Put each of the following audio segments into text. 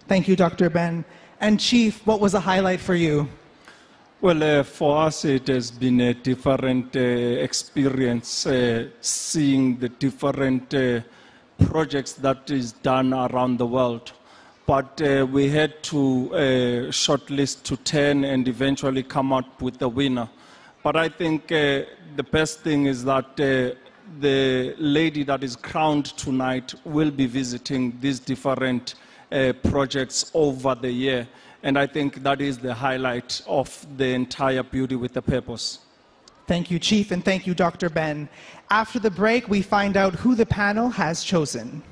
Thank you, Dr. Ben. And Chief, what was a highlight for you? Well, for us, it has been a different experience seeing the different projects that is done around the world. But we had to shortlist to 10 and eventually come up with the winner. But I think the best thing is that the lady that is crowned tonight will be visiting these different projects over the year. And I think that is the highlight of the entire Beauty with a Purpose. Thank you, Chief, and thank you, Dr. Ben. After the break, we find out who the panel has chosen.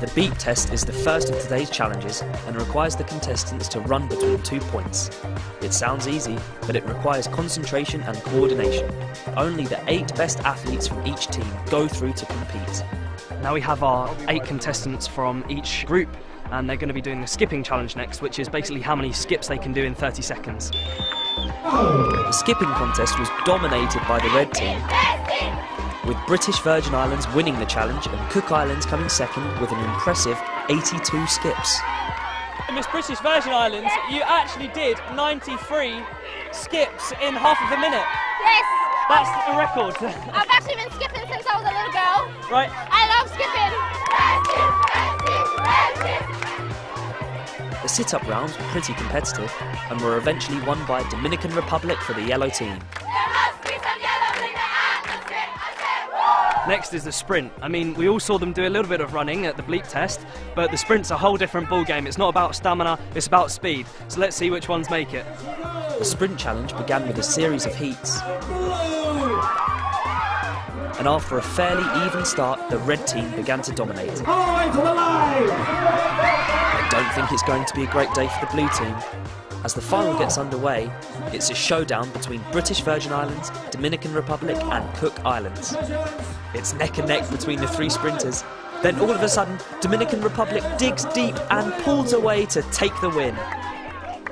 The beat test is the first of today's challenges and requires the contestants to run between 2 points. It sounds easy, but it requires concentration and coordination. Only the 8 best athletes from each team go through to compete. Now we have our 8 contestants from each group, and they're going to be doing the skipping challenge next, which is basically how many skips they can do in 30 seconds. The skipping contest was dominated by the red team, with British Virgin Islands winning the challenge and Cook Islands coming second with an impressive 82 skips. Miss British Virgin Islands, you actually did 93 skips in half of a minute. Yes! That's a record. I've actually been skipping since I was a little girl. Right. I love skipping. The sit-up rounds were pretty competitive and were eventually won by Dominican Republic for the yellow team. Next is the sprint. I mean, we all saw them do a little bit of running at the bleep test, but the sprint's a whole different ballgame. It's not about stamina, it's about speed. So let's see which ones make it. The sprint challenge began with a series of heats. And after a fairly even start, the red team began to dominate. I don't think it's going to be a great day for the blue team. As the final gets underway, it's a showdown between British Virgin Islands, Dominican Republic and Cook Islands. It's neck and neck between the 3 sprinters. Then all of a sudden, Dominican Republic digs deep and pulls away to take the win.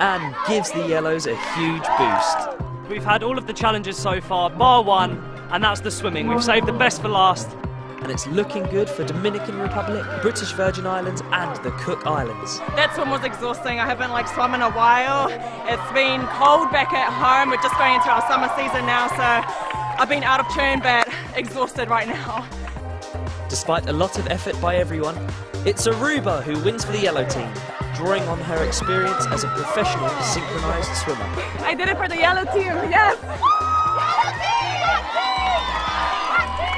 And gives the Yellows a huge boost. We've had all of the challenges so far, bar one, and that's the swimming. We've saved the best for last. And it's looking good for Dominican Republic, British Virgin Islands and the Cook Islands. That swim was exhausting. I haven't swum in a while. It's been cold back at home. We're just going into our summer season now, so I've been out of tune but exhausted right now. Despite a lot of effort by everyone, it's Aruba who wins for the yellow team, drawing on her experience as a professional synchronised swimmer. I did it for the yellow team, yes!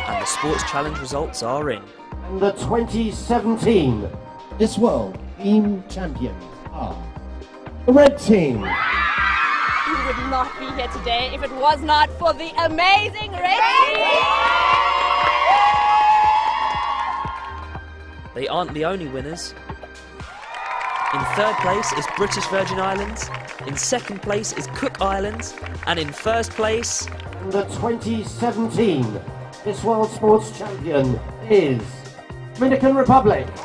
And the sports challenge results are in. And the 2017 Miss World Team Champions are the red team. We would not be here today if it was not for the amazing red team! They aren't the only winners. In third place is British Virgin Islands, in second place is Cook Islands, and in first place... The 2017 Miss World Sports Champion is Dominican Republic. And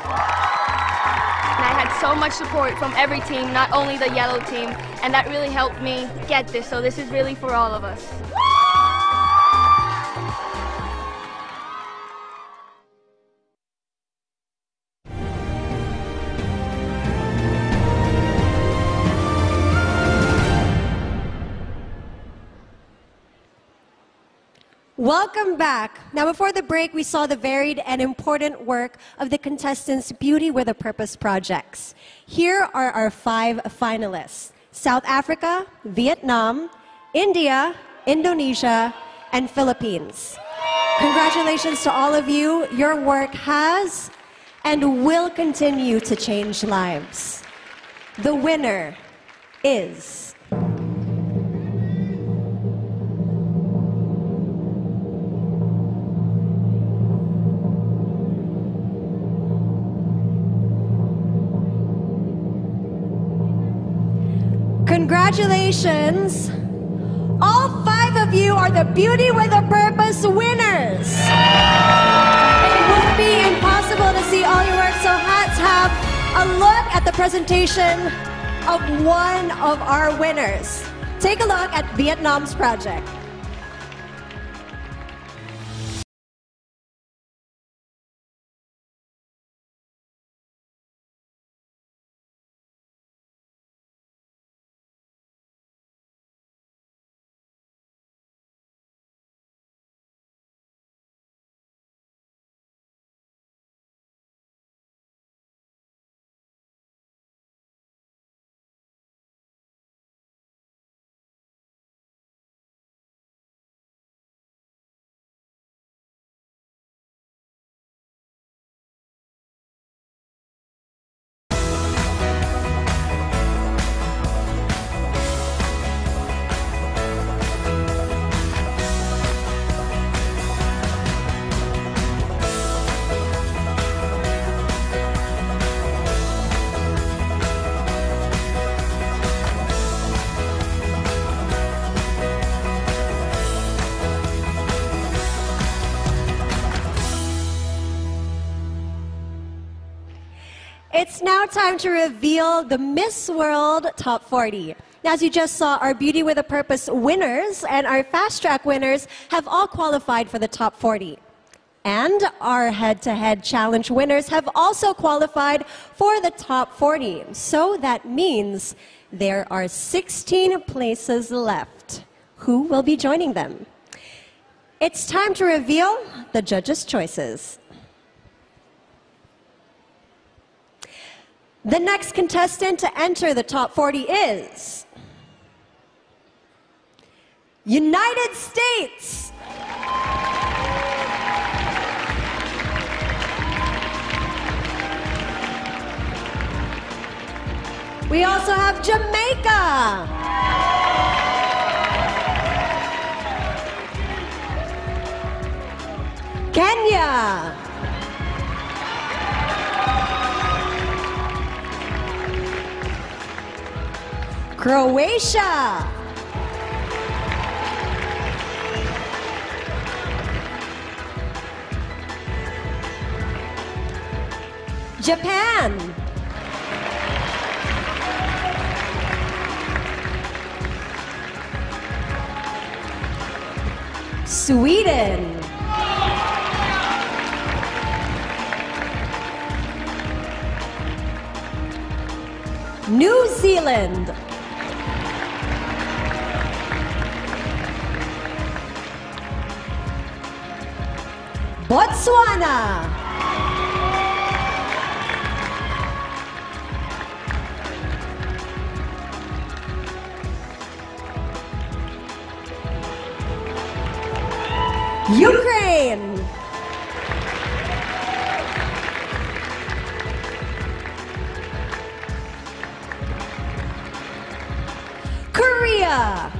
I had so much support from every team, not only the yellow team, and that really helped me get this, so this is really for all of us. Welcome back. Now, before the break, we saw the varied and important work of the contestants' Beauty with a Purpose projects. Here are our 5 finalists: South Africa, Vietnam, India, Indonesia, and Philippines. Congratulations to all of you. Your work has and will continue to change lives. The winner is... Congratulations! All 5 of you are the Beauty with a Purpose winners! It would be impossible to see all your work, so let's have a look at the presentation of one of our winners. Take a look at Vietnam's project. It's now time to reveal the Miss World Top 40. Now, as you just saw, our Beauty with a Purpose winners and our Fast Track winners have all qualified for the Top 40. And our head-to-head challenge winners have also qualified for the Top 40. So that means there are 16 places left. Who will be joining them? It's time to reveal the judges' choices. The next contestant to enter the Top 40 is United States. We also have Jamaica. Kenya. Croatia. Japan. Sweden. New Zealand. Botswana. Ukraine. Korea.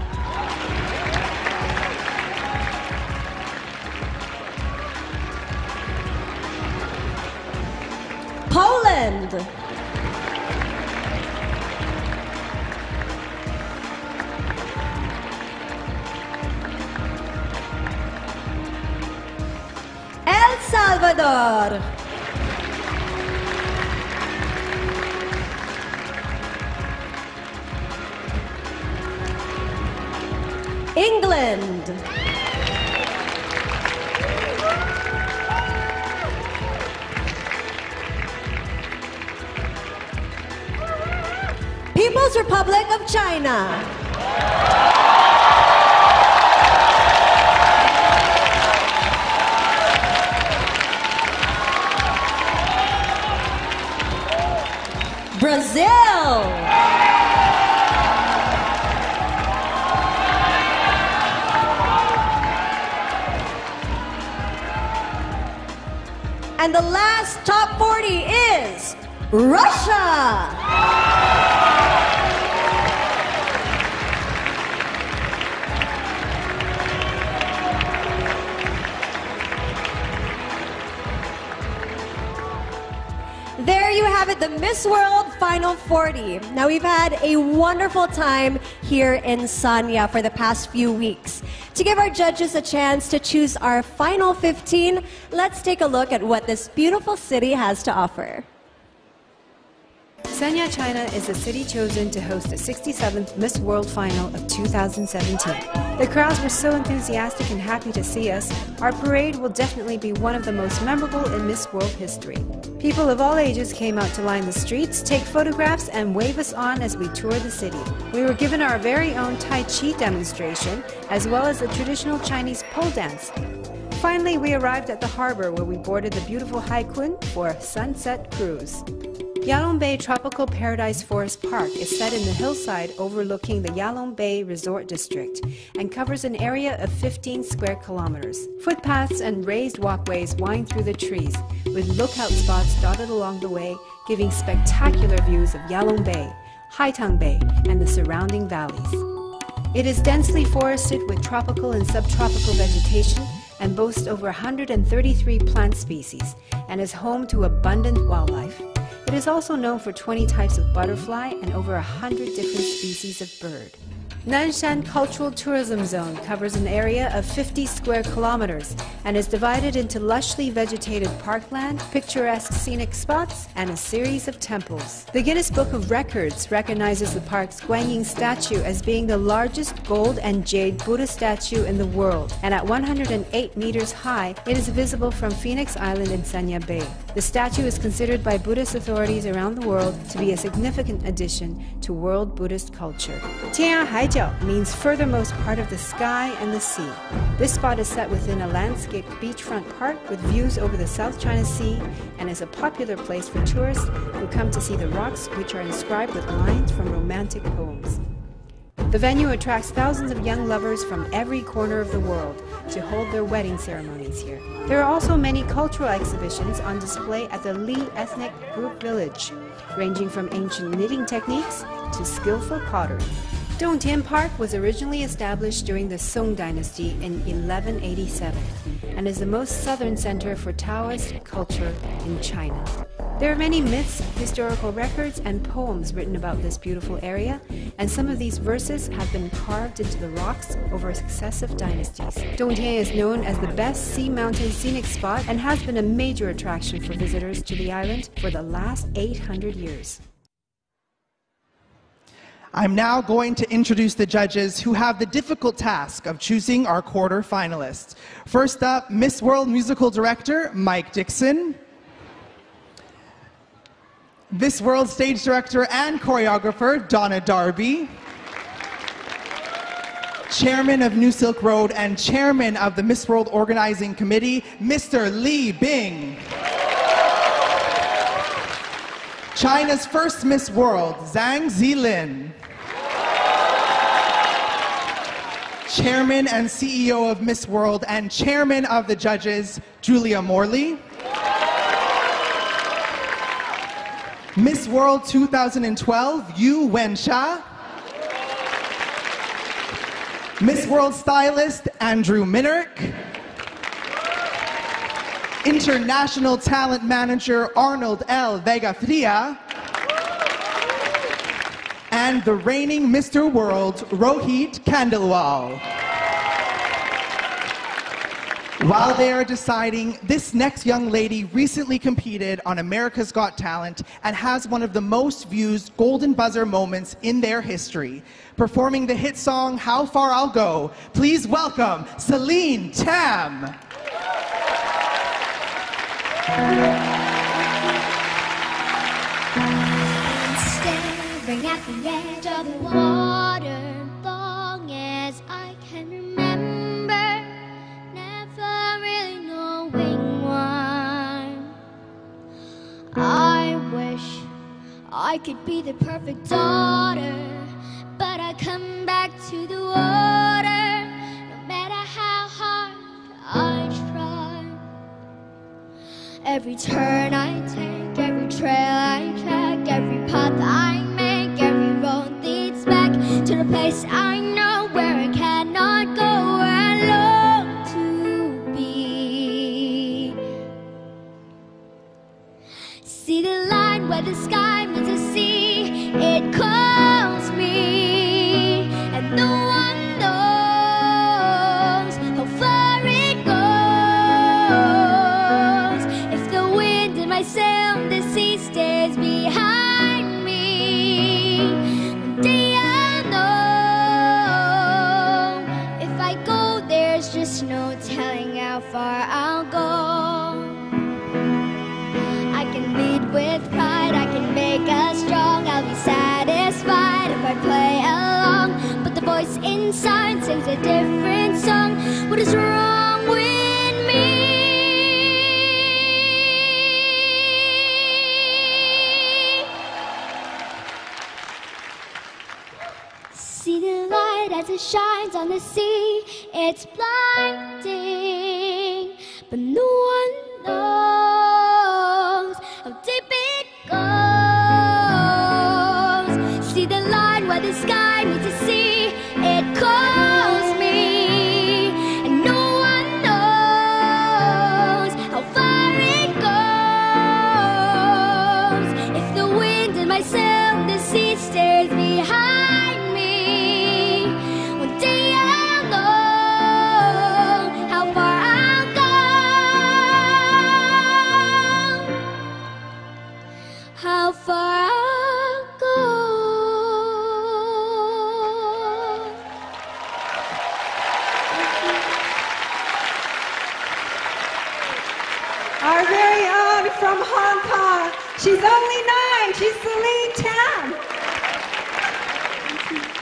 Poland. El Salvador. England. People's Republic of China. Brazil. And the last top 40 is Russia. There you have it, the Miss World Final 40. Now, we've had a wonderful time here in Sanya for the past few weeks. To give our judges a chance to choose our final 15, let's take a look at what this beautiful city has to offer. Sanya, China is the city chosen to host the 67th Miss World Final of 2017. The crowds were so enthusiastic and happy to see us. Our parade will definitely be one of the most memorable in Miss World history. People of all ages came out to line the streets, take photographs, and wave us on as we toured the city. We were given our very own Tai Chi demonstration, as well as the traditional Chinese pole dance. Finally, we arrived at the harbor where we boarded the beautiful Haikun for a sunset cruise. Yalong Bay Tropical Paradise Forest Park is set in the hillside overlooking the Yalong Bay Resort District and covers an area of 15 square kilometers. Footpaths and raised walkways wind through the trees, with lookout spots dotted along the way, giving spectacular views of Yalong Bay, Haitang Bay, and the surrounding valleys. It is densely forested with tropical and subtropical vegetation and boasts over 133 plant species and is home to abundant wildlife. It is also known for 20 types of butterfly and over 100 different species of bird. Nanshan Cultural Tourism Zone covers an area of 50 square kilometers and is divided into lushly vegetated parkland, picturesque scenic spots, and a series of temples. The Guinness Book of Records recognizes the park's Guanyin statue as being the largest gold and jade Buddha statue in the world, and at 108 meters high, it is visible from Phoenix Island in Sanya Bay. The statue is considered by Buddhist authorities around the world to be a significant addition to world Buddhist culture. Tianyang Haijiao means furthermost part of the sky and the sea. This spot is set within a landscaped beachfront park with views over the South China Sea and is a popular place for tourists who come to see the rocks, which are inscribed with lines from romantic poems. The venue attracts thousands of young lovers from every corner of the world to hold their wedding ceremonies here. There are also many cultural exhibitions on display at the Li Ethnic Group Village, ranging from ancient knitting techniques to skillful pottery. Dongtian Park was originally established during the Song Dynasty in 1187 and is the most southern center for Taoist culture in China. There are many myths, historical records, and poems written about this beautiful area, and some of these verses have been carved into the rocks over successive dynasties. Dongtian is known as the best sea mountain scenic spot and has been a major attraction for visitors to the island for the last 800 years. I'm now going to introduce the judges who have the difficult task of choosing our quarter finalists. First up, Miss World Musical Director, Mike Dixon. Miss World Stage Director and Choreographer, Donna Darby. Chairman of New Silk Road and Chairman of the Miss World Organizing Committee, Mr. Li Bing. China's first Miss World, Zhang Zilin. Chairman and CEO of Miss World and Chairman of the Judges, Julia Morley. Miss World 2012, Yu Wensha. Miss World Stylist, Andrew Minnick. International Talent Manager, Arnold L. Vega-Fria. And the reigning Mr. World, Rohit Khandelwal. While they are deciding, this next young lady recently competed on America's Got Talent and has one of the most viewed Golden Buzzer moments in their history. Performing the hit song, How Far I'll Go, please welcome Celine Tam. Staring at the edge of the water, long as I can remember, never really knowing why. I wish I could be the perfect daughter, but I come back to the water, no matter how hard I try. Every turn I take, every trail I track, every path I make, every road leads back to the place I know where I cannot go, where I long to be. See the line where the sky meets the sea, it calls me, and no one knows how far it goes. If the wind in my sail, the sea stays behind me. One day I'll know. If I go, there's just no telling how far I'll go. I can lead with pride, I can make us strong. I'll be satisfied if I play along, but the voice inside sings a different song. What is wrong with me? See the light as it shines on the sea, it's blinding, but no one knows how deep it goes. See the line where the sky meets the sea, it calls me, and no one knows how far it goes. If the wind in my sail, the sea stays behind me. from Hong Kong. She's only 9. She's Celine Tam.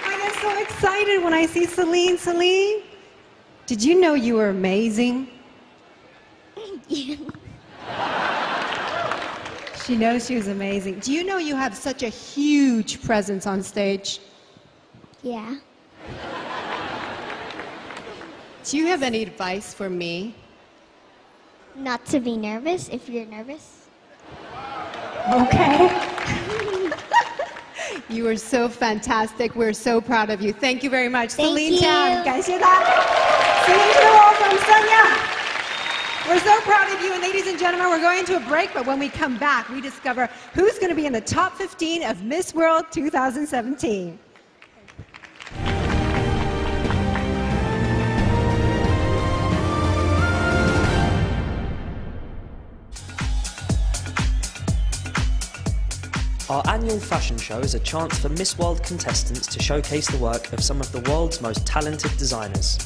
I get so excited when I see Celine. Celine, did you know you were amazing? She knows she was amazing. Do you know you have such a huge presence on stage? Yeah. Do you have any advice for me? Not to be nervous if you're nervous. Okay. You are so fantastic. We're so proud of you. Thank you very much. Thank Celine you. Tam. Guys, hear that? Celine to the world from Sonia. We're so proud of you. And ladies and gentlemen, we're going to a break. But when we come back, we discover who's going to be in the top 15 of Miss World 2017. Our annual fashion show is a chance for Miss World contestants to showcase the work of some of the world's most talented designers.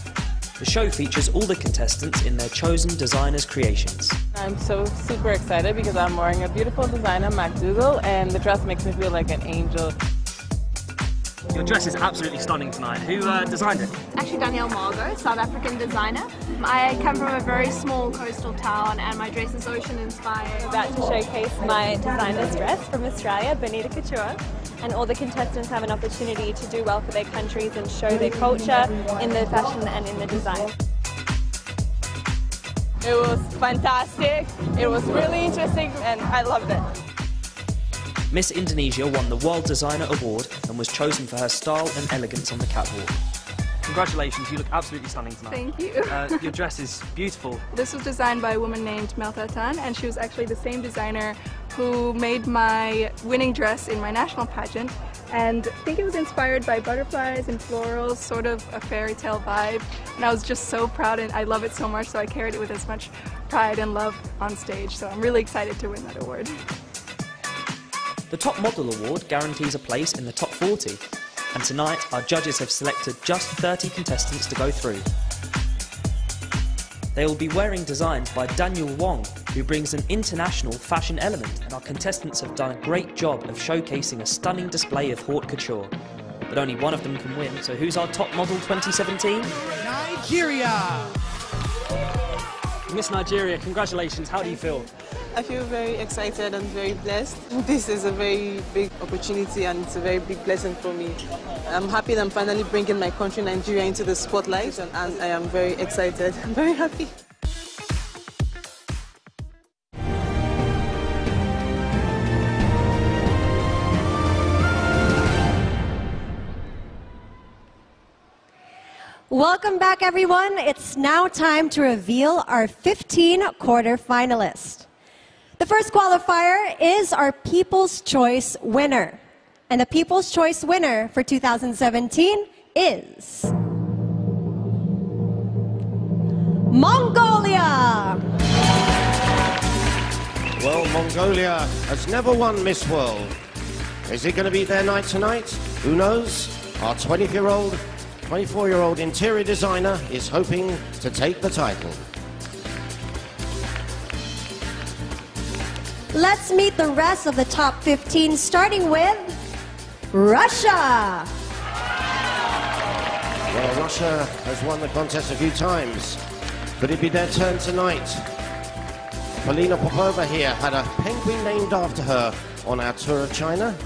The show features all the contestants in their chosen designers' creations. I'm so super excited because I'm wearing a beautiful designer, MacDougall, and the dress makes me feel like an angel. Your dress is absolutely stunning tonight. Who designed it? Actually, Danielle Margot, South African designer. I come from a very small coastal town and my dress is ocean inspired. I'm about to showcase my designer's dress from Australia, Bonita Couture, and all the contestants have an opportunity to do well for their countries and show their culture in the fashion and in the design. It was fantastic, it was really interesting, and I loved it. Miss Indonesia won the World Designer Award and was chosen for her style and elegance on the catwalk. Congratulations, you look absolutely stunning tonight. Thank you. Your dress is beautiful. This was designed by a woman named Melta Tan, and she was actually the same designer who made my winning dress in my national pageant. And I think it was inspired by butterflies and florals, sort of a fairy tale vibe. And I was just so proud, and I love it so much, so I carried it with as much pride and love on stage. So I'm really excited to win that award. The Top Model Award guarantees a place in the top 40, and tonight our judges have selected just 30 contestants to go through. They will be wearing designs by Daniel Wong, who brings an international fashion element, and our contestants have done a great job of showcasing a stunning display of haute couture. But only one of them can win, so who's our Top Model 2017? Nigeria! Miss Nigeria, congratulations, how do you feel? I feel very excited and very blessed. This is a very big opportunity and it's a very big blessing for me. I'm happy that I'm finally bringing my country, Nigeria, into the spotlight, and I am very excited. I'm very happy. Welcome back, everyone. It's now time to reveal our 15 quarterfinalists. The first qualifier is our People's Choice winner. And the People's Choice winner for 2017 is Mongolia! Well, Mongolia has never won Miss World. Is it going to be their night tonight? Who knows? Our 24-year-old interior designer is hoping to take the title. Let's meet the rest of the top 15, starting with Russia. Well, Russia has won the contest a few times. Could it be their turn tonight? Polina Popova here had a penguin named after her on our tour of China.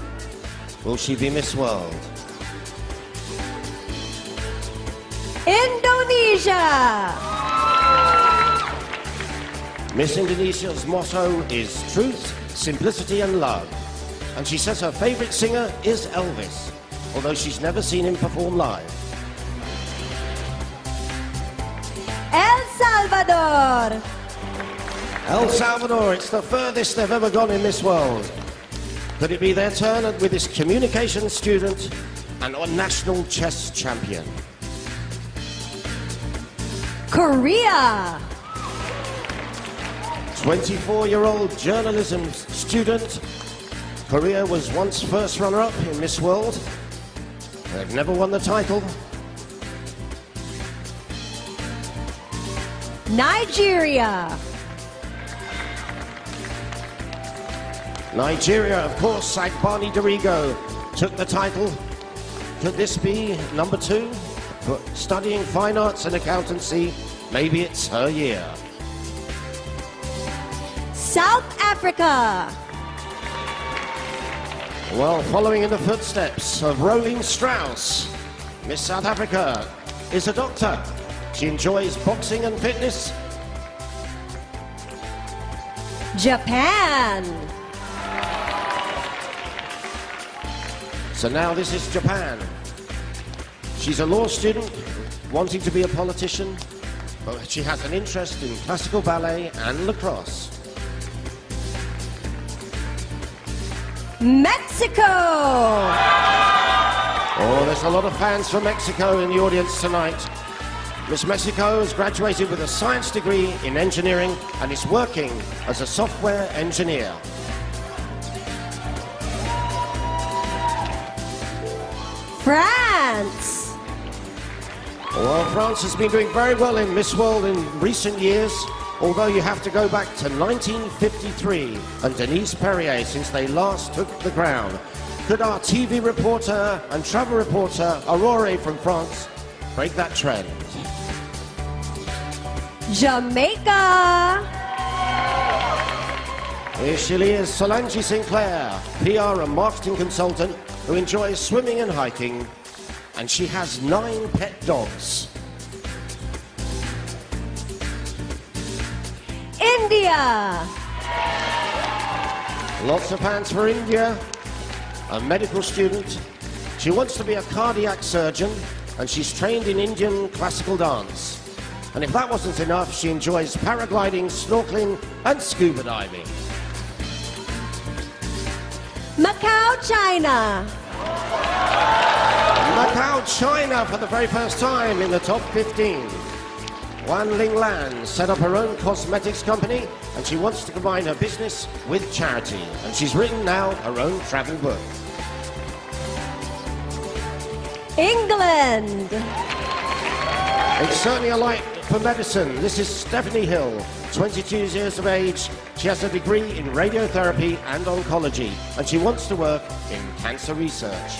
Will she be Miss World? Indonesia. Miss Indonesia's motto is truth, simplicity and love. And she says her favorite singer is Elvis, although she's never seen him perform live. El Salvador. El Salvador, it's the furthest they've ever gone in Miss World. Could it be their turn with this communication student and a national chess champion? Korea. 24-year-old journalism student. Korea was once first runner-up in Miss World. They've never won the title. Nigeria. Nigeria, of course, Agbani Dorigo took the title. Could this be number 2? But studying fine arts and accountancy, maybe it's her year. South Africa. Well, following in the footsteps of Rolene Strauss, Miss South Africa is a doctor. She enjoys boxing and fitness. Japan. So now this is Japan. She's a law student wanting to be a politician, but she has an interest in classical ballet and lacrosse. Mexico. Oh, there's a lot of fans from Mexico in the audience tonight. Miss Mexico has graduated with a science degree in engineering and is working as a software engineer. France. Well, France has been doing very well in Miss World in recent years, although you have to go back to 1953 and Denise Perrier since they last took the crown. Could our TV reporter and travel reporter, Aurore from France, break that trend? Jamaica. Here she is, Solange Sinclair, PR and marketing consultant who enjoys swimming and hiking, and she has 9 pet dogs. India. Lots of fans for India. A medical student. She wants to be a cardiac surgeon, and she's trained in Indian classical dance. And if that wasn't enough, she enjoys paragliding, snorkeling, and scuba diving. Macau, China. Macau, China for the very first time in the top 15. Wan Ling Lan set up her own cosmetics company, and she wants to combine her business with charity. And she's written now her own travel book. England. It's certainly a light for medicine. This is Stephanie Hill, 22 years of age. She has a degree in radiotherapy and oncology, and she wants to work in cancer research.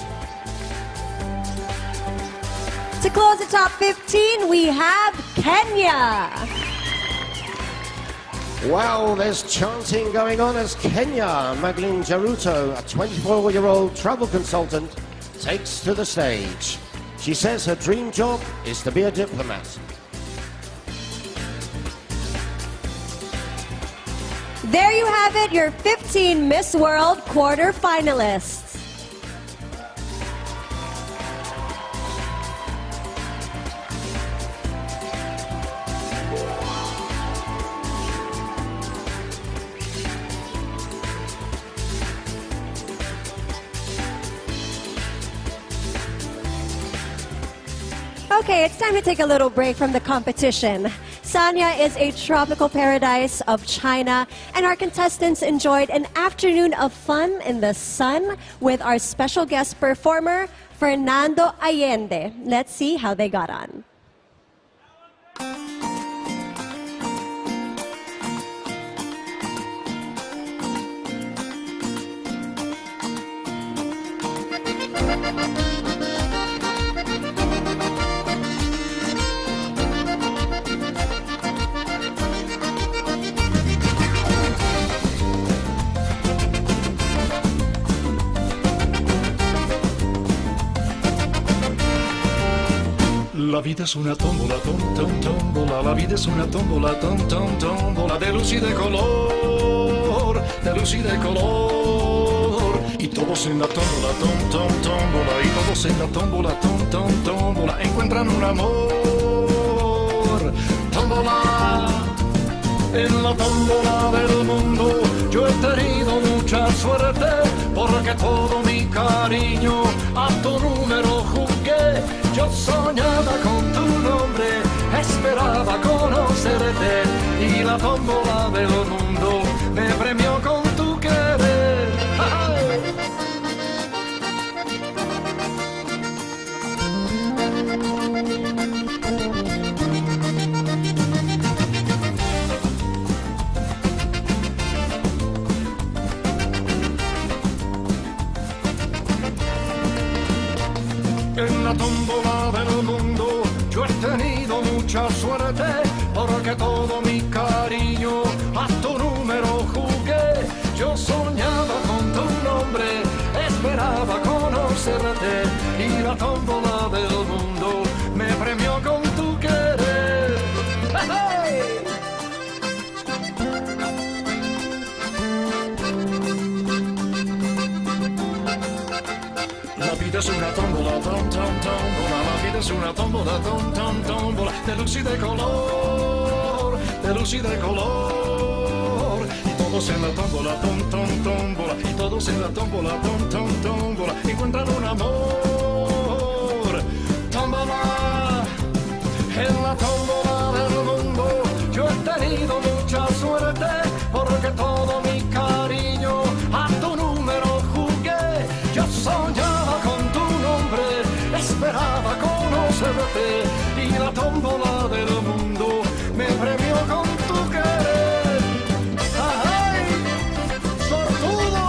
To close the top 15, we have Kenya. Wow, there's chanting going on as Kenya. Magdalene Jaruto, a 24-year-old travel consultant, takes to the stage. She says her dream job is to be a diplomat. There you have it, your 15 Miss World quarter-finalists. Okay, it's time to take a little break from the competition. Sanya is a tropical paradise of China, and our contestants enjoyed an afternoon of fun in the sun with our special guest performer, Fernando Allende. Let's see how they got on. La vida es una tómbola, tómbola, la vida es una tómbola, tómbola, de luz y de color, y todos en la tómbola, tómbola, y todos en la tómbola, tómbola, encuentran un amor, tómbola, en la tómbola del mundo yo he tenido mucha suerte, porque todo mi cariño a tu número jugué. Yo soñaba con tu nombre, esperaba conocerte, y la tómbola del mundo me premió con tu querer. ¡Ay! tómbola del mundo yo he tenido mucha suerte porque todo mi cariño a tu número jugué. Yo soñaba con tu nombre, esperaba conocerte y la tómbola del mundo me premió con tu querer. ¡Hey! La vida es una tómbola, tómbola, la vida es una tómbola, tómbola, de luz y de color, de luz y de color. Y todos en la tómbola, tómbola, y todos en la tómbola, tómbola, encuentran un amor. Tómbola, en la tómbola del mundo yo he tenido mucha suerte porque todo mi cariño a tu número jugué. Yo soñaba con tu nombre, esperaba conocerte y la tómbola del mundo me premió con tu querer. ¡Ay! ¡Sortudo!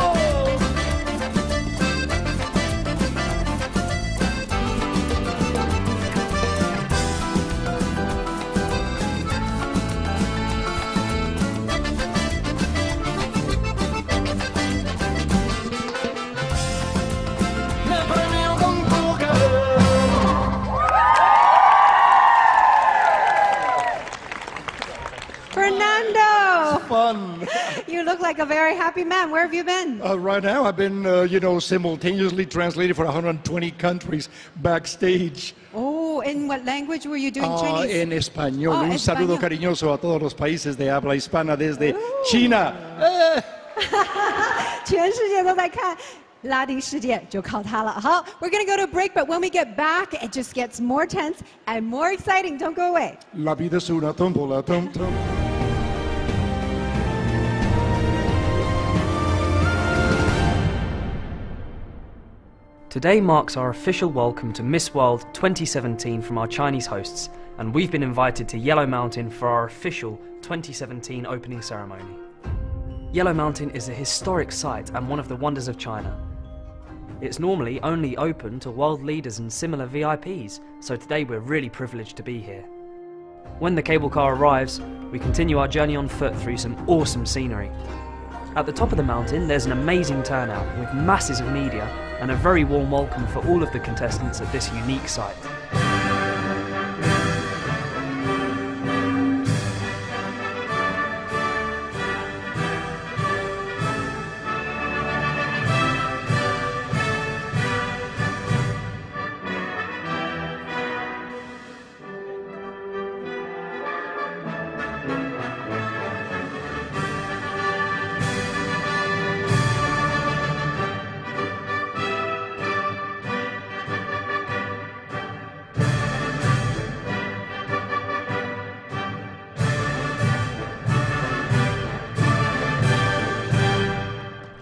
Fernando! Fun. You look like a very happy man. Where have you been? Right now, I've been, simultaneously translated for 120 countries backstage. Oh, in what language were you doing Chinese? En español. Un español. saludo cariñoso a todos los países de habla hispana desde China. 全世界都在看。拉丁世界就靠它了。好 we're going to go to a break, but when we get back, it just gets more tense and more exciting. Don't go away. La vida es una tómbola, Today marks our official welcome to Miss World 2017 from our Chinese hosts, and we've been invited to Yellow Mountain for our official 2017 opening ceremony. Yellow Mountain is a historic site and one of the wonders of China. It's normally only open to world leaders and similar VIPs, so today we're really privileged to be here. When the cable car arrives, we continue our journey on foot through some awesome scenery. At the top of the mountain, there's an amazing turnout with masses of media and a very warm welcome for all of the contestants at this unique site.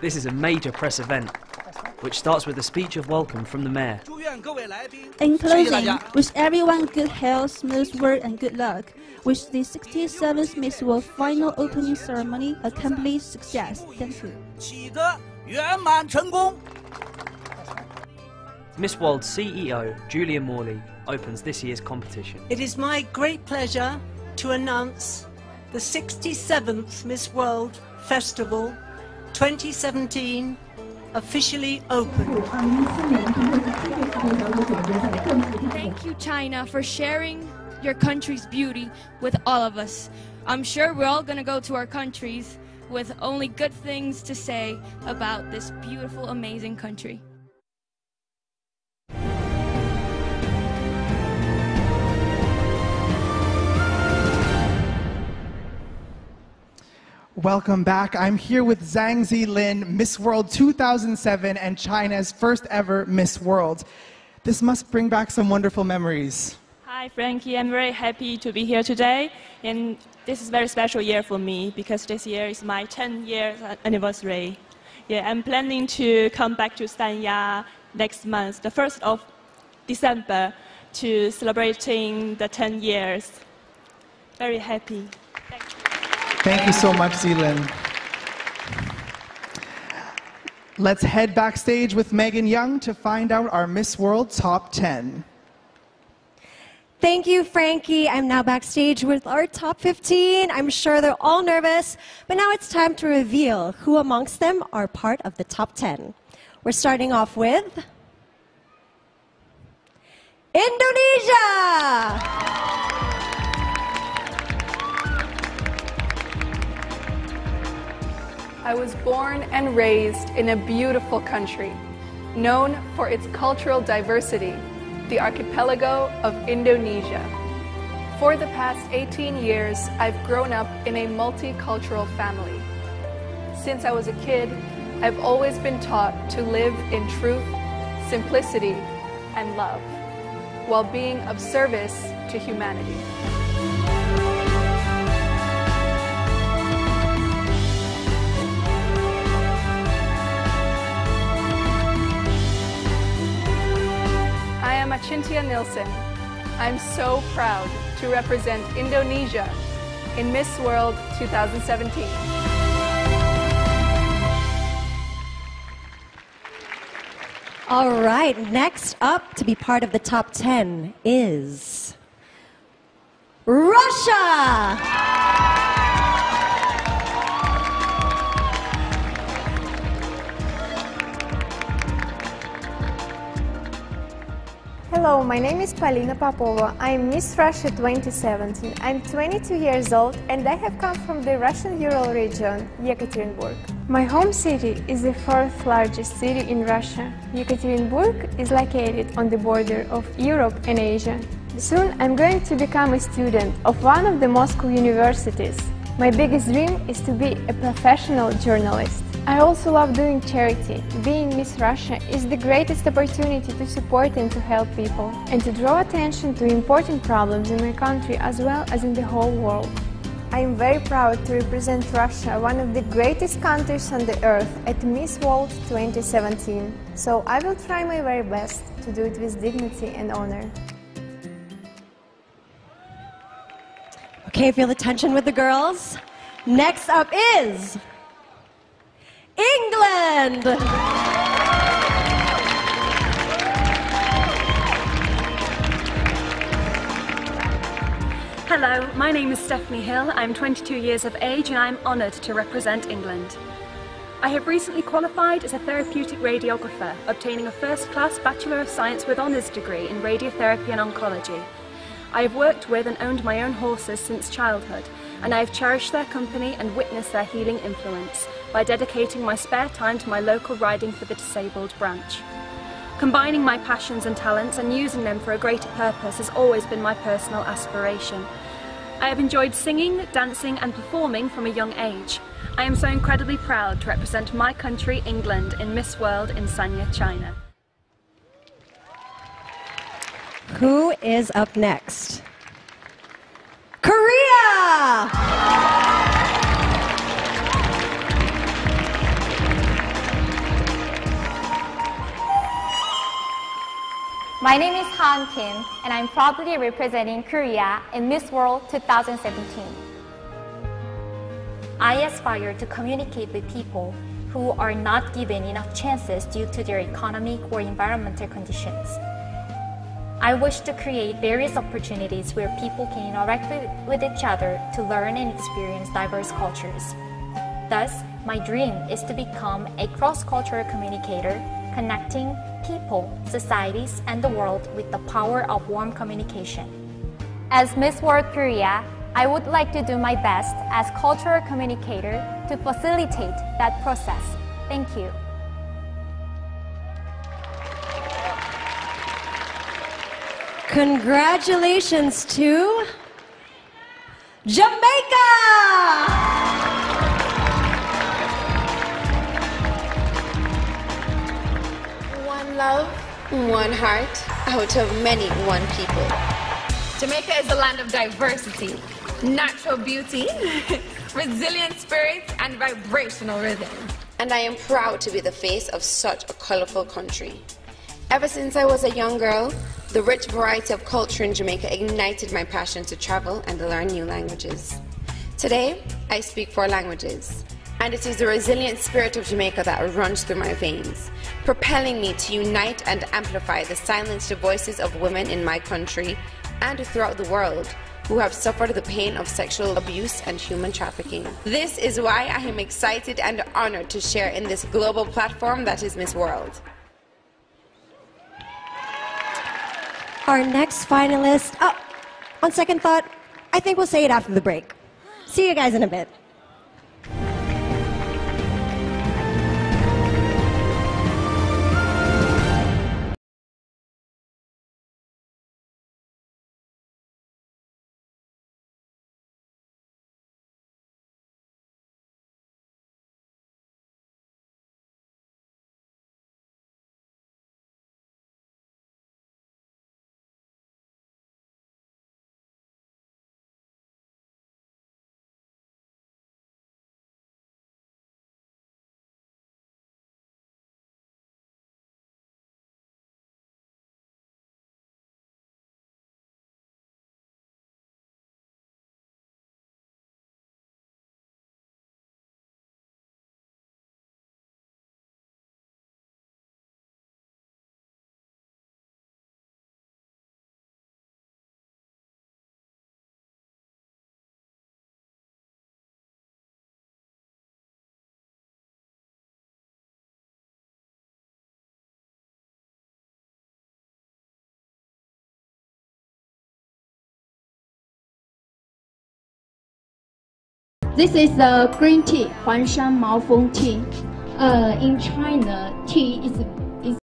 This is a major press event, which starts with a speech of welcome from the mayor. In closing, wish everyone good health, smooth work and good luck. Wish the 67th Miss World final opening ceremony a complete success. Thank you. Miss World CEO Julia Morley opens this year's competition. It is my great pleasure to announce the 67th Miss World Festival 2017 officially open. Thank you, China, for sharing your country's beauty with all of us. I'm sure we're all going to go to our countries with only good things to say about this beautiful, amazing country. Welcome back. I'm here with Zhang Zilin, Miss World 2007 and China's first ever Miss World. This must bring back some wonderful memories. Hi, Frankie. I'm very happy to be here today. And this is a very special year for me because this year is my 10-year anniversary. Yeah, I'm planning to come back to Sanya next month, the 1st of December, to celebrating the 10 years. Very happy. Thank you. Thank you so much, Zilin. Let's head backstage with Megan Young to find out our Miss World Top 10. Thank you, Frankie. I'm now backstage with our top 15. I'm sure they're all nervous, but now it's time to reveal who amongst them are part of the top 10. We're starting off with Indonesia! I was born and raised in a beautiful country, known for its cultural diversity, the archipelago of Indonesia. For the past 18 years, I've grown up in a multicultural family. Since I was a kid, I've always been taught to live in truth, simplicity, and love, while being of service to humanity. I am Achintia Nilsson. I'm so proud to represent Indonesia in Miss World 2017. All right, next up to be part of the top 10 is Russia! Hello, my name is Polina Popova. I'm Miss Russia 2017. I'm 22 years old and I have come from the Russian Ural region, Yekaterinburg. My home city is the fourth largest city in Russia. Yekaterinburg is located on the border of Europe and Asia. Soon I'm going to become a student of one of the Moscow universities. My biggest dream is to be a professional journalist. I also love doing charity. Being Miss Russia is the greatest opportunity to support and to help people, and to draw attention to important problems in my country as well as in the whole world. I am very proud to represent Russia, one of the greatest countries on the earth, at Miss World 2017. So I will try my very best to do it with dignity and honor. Okay, feel the tension with the girls. Next up is England! Hello, my name is Stephanie Hill. I'm 22 years of age and I'm honoured to represent England. I have recently qualified as a therapeutic radiographer, obtaining a first-class Bachelor of Science with honours degree in radiotherapy and oncology. I have worked with and owned my own horses since childhood, and I have cherished their company and witnessed their healing influence by dedicating my spare time to my local Riding for the Disabled branch. Combining my passions and talents and using them for a greater purpose has always been my personal aspiration. I have enjoyed singing, dancing and performing from a young age. I am so incredibly proud to represent my country, England, in Miss World in Sanya, China. Who is up next? Korea! My name is Han Kim, and I'm proudly representing Korea in Miss World 2017. I aspire to communicate with people who are not given enough chances due to their economic or environmental conditions. I wish to create various opportunities where people can interact with each other to learn and experience diverse cultures. Thus, my dream is to become a cross-cultural communicator, connecting people, societies, and the world with the power of warm communication. As Miss World Korea, I would like to do my best as cultural communicator to facilitate that process. Thank you. Congratulations to Jamaica! One love, one heart, out of many, one people. Jamaica is a land of diversity, natural beauty, resilient spirits, and vibrational rhythm. And I am proud to be the face of such a colorful country. Ever since I was a young girl, the rich variety of culture in Jamaica ignited my passion to travel and learn new languages. Today, I speak 4 languages, and it is the resilient spirit of Jamaica that runs through my veins, propelling me to unite and amplify the silenced voices of women in my country and throughout the world who have suffered the pain of sexual abuse and human trafficking. This is why I am excited and honored to share in this global platform that is Miss World. Our next finalist, on second thought, I think we'll say it after the break. See you guys in a bit. This is the green tea, Huanshan Maofeng tea. In China, tea is